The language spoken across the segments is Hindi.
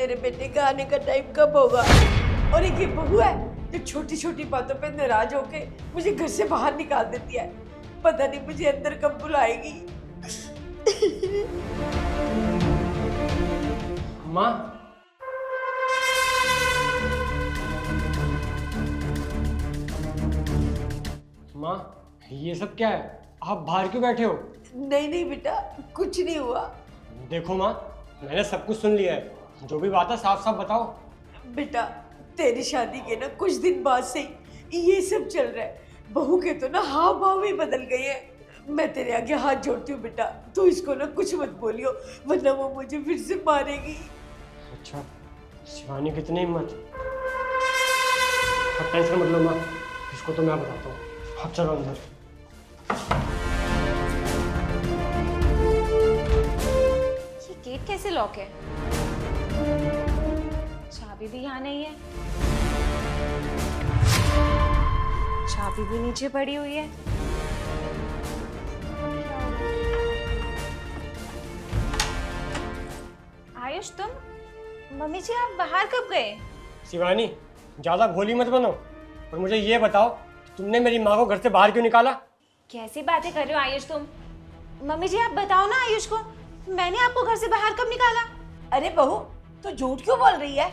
मेरे बेटे का आने का टाइम कब होगा। और एक ये बहू है जो छोटी छोटी बातों पे नाराज होके मुझे घर से बाहर निकाल देती है। पता नहीं मुझे अंदर कब बुलाएगी। माँ, माँ ये सब क्या है? आप बाहर क्यों बैठे हो? नहीं नहीं बेटा, कुछ नहीं हुआ। देखो माँ, मैंने सब कुछ सुन लिया है, जो भी बात है साफ साफ बताओ। बेटा तेरी शादी के ना कुछ दिन बाद से ही ये सब चल रहा है। बहू के तो ना हाव भाव ही बदल गए हैं। मैं तेरे आगे हाथ जोड़ती हूँ बेटा, तू इसको ना कुछ मत बोलियो, वरना वो मुझे फिर से मारेगी। अच्छा, शिवानी कितनी हिम्मत। अब टेंशन मत लो माँ, इसको तो मैं बताता हूँ। अब चलो अंदर। ये गेट कैसे लॉक है? चाबी भी यहाँ नहीं है, चाबी भी नीचे पड़ी हुई है। आयुष तुम, मम्मी जी आप बाहर कब गए? शिवानी ज्यादा भोली मत बनो और मुझे ये बताओ, तुमने मेरी माँ को घर से बाहर क्यों निकाला? कैसी बातें कर रहे हो आयुष तुम? मम्मी जी आप बताओ ना आयुष को, मैंने आपको घर से बाहर कब निकाला? अरे बहू तू झूठ क्यों बोल रही है?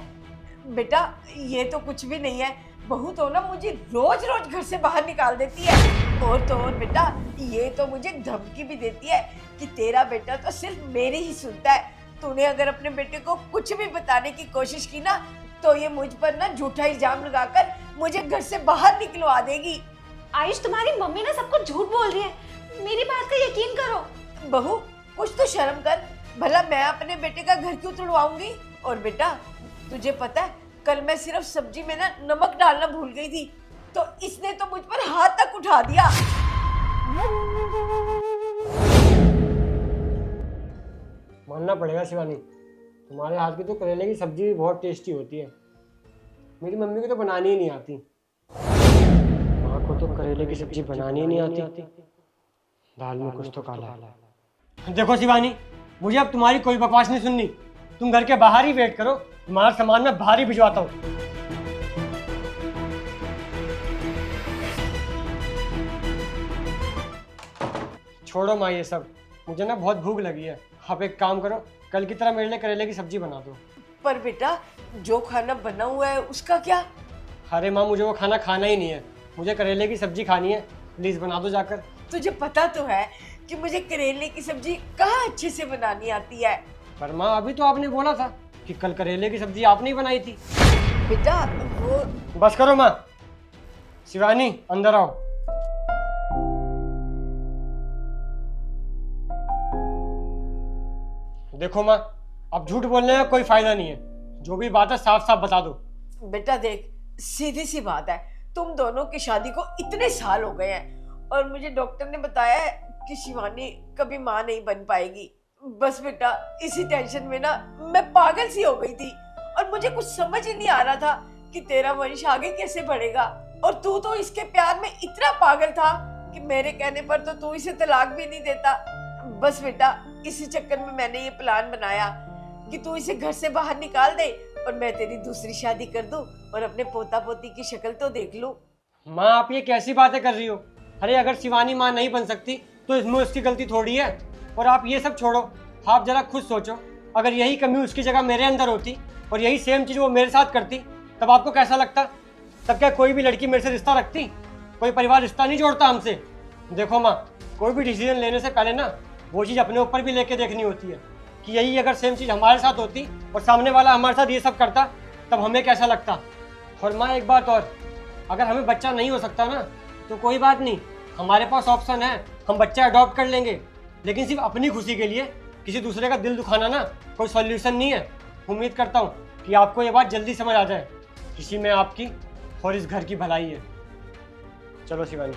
बेटा ये तो कुछ भी नहीं है। बहू तो ना मुझे रोज रोज घर से बाहर निकाल देती है। और तो और बेटा ये तो मुझे धमकी भी देती है कि तेरा बेटा तो सिर्फ मेरी ही सुनता है। तूने अगर अपने बेटे को कुछ भी बताने की कोशिश की ना तो ये मुझ पर ना झूठा इल्जाम लगाकर मुझे घर से बाहर निकलवा देगी। आयुष तुम्हारी मम्मी ना सबको झूठ बोल रही है, मेरी बात का यकीन करो। बहू कुछ तो शर्म कर, भला मैं अपने बेटे का घर क्यों तुड़वाऊंगी? और बेटा तुझे पता है कल मैं सिर्फ सब्जी में ना नमक डालना भूल गई थी, तो इसने तो मुझ पर हाथ तक उठा दिया। मानना पड़ेगा शिवानी, तुम्हारे हाथ की तो करेले की सब्जी भी बहुत टेस्टी होती है। मेरी मम्मी को तो बनानी ही नहीं आती। माँ को तो करेले की सब्जी बनानी ही नहीं आती। दाल में कुछ तो काला है। देखो शिवानी, मुझे अब तुम्हारी कोई बकवास नहीं सुननी। तुम घर के बाहर ही वेट करो, तुम्हारा सामान मैं बाहर ही भिजवाता हूँ। छोड़ो माँ ये सब, मुझे ना बहुत भूख लगी है। आप एक काम करो, कल की तरह मेरे लिए करेले की सब्जी बना दो। पर बेटा जो खाना बना हुआ है उसका क्या? अरे माँ मुझे वो खाना खाना ही नहीं है, मुझे करेले की सब्जी खानी है। प्लीज बना दो जाकर। तुझे पता तो है कि मुझे करेले की सब्जी कहाँ अच्छे से बनानी आती है। पर माँ अभी तो आपने बोला था कि कल करेले की सब्जी आपने ही बनाई थी। बेटा वो बस करो माँ। शिवानी अंदर आओ। देखो माँ, अब झूठ बोलने का कोई फायदा नहीं है। जो भी बात है साफ साफ बता दो। बेटा देख, सीधी सी बात है, तुम दोनों की शादी को इतने साल हो गए हैं और मुझे डॉक्टर ने बताया है कि शिवानी कभी माँ नहीं बन पाएगी। बस बेटा इसी टेंशन में ना मैं पागल सी हो गई थी और मुझे कुछ समझ ही नहीं आ रहा था कि तेरा वंश आगे कैसे बढ़ेगा। और तू तो इसके प्यार में इतना पागल था कि मेरे कहने पर तो तू इसे तलाक भी नहीं देता। बस बेटा इसी चक्कर में मैंने ये प्लान बनाया कि तू इसे घर से बाहर निकाल दे और मैं तेरी दूसरी शादी कर दूं और अपने पोता पोती की शक्ल तो देख लूं। माँ आप ये कैसी बातें कर रही हो? अरे अगर शिवानी माँ नहीं बन सकती तो इसमें उसकी गलती थोड़ी है। और आप ये सब छोड़ो, आप जरा खुद सोचो, अगर यही कमी उसकी जगह मेरे अंदर होती और यही सेम चीज़ वो मेरे साथ करती तब आपको कैसा लगता? तब क्या कोई भी लड़की मेरे से रिश्ता रखती? कोई परिवार रिश्ता नहीं जोड़ता हमसे। देखो माँ, कोई भी डिसीजन लेने से पहले ना वो चीज़ अपने ऊपर भी लेके देखनी होती है कि यही अगर सेम चीज़ हमारे साथ होती और सामने वाला हमारे साथ ये सब करता तब हमें कैसा लगता। और माँ एक बात और, अगर हमें बच्चा नहीं हो सकता ना तो कोई बात नहीं, हमारे पास ऑप्शन है, हम बच्चा अडॉप्ट कर लेंगे। लेकिन सिर्फ अपनी खुशी के लिए किसी दूसरे का दिल दुखाना ना कोई सॉल्यूशन नहीं है। उम्मीद करता हूँ कि आपको ये बात जल्दी समझ आ जाए। इसी में आपकी और इस घर की भलाई है। चलो शिवानी।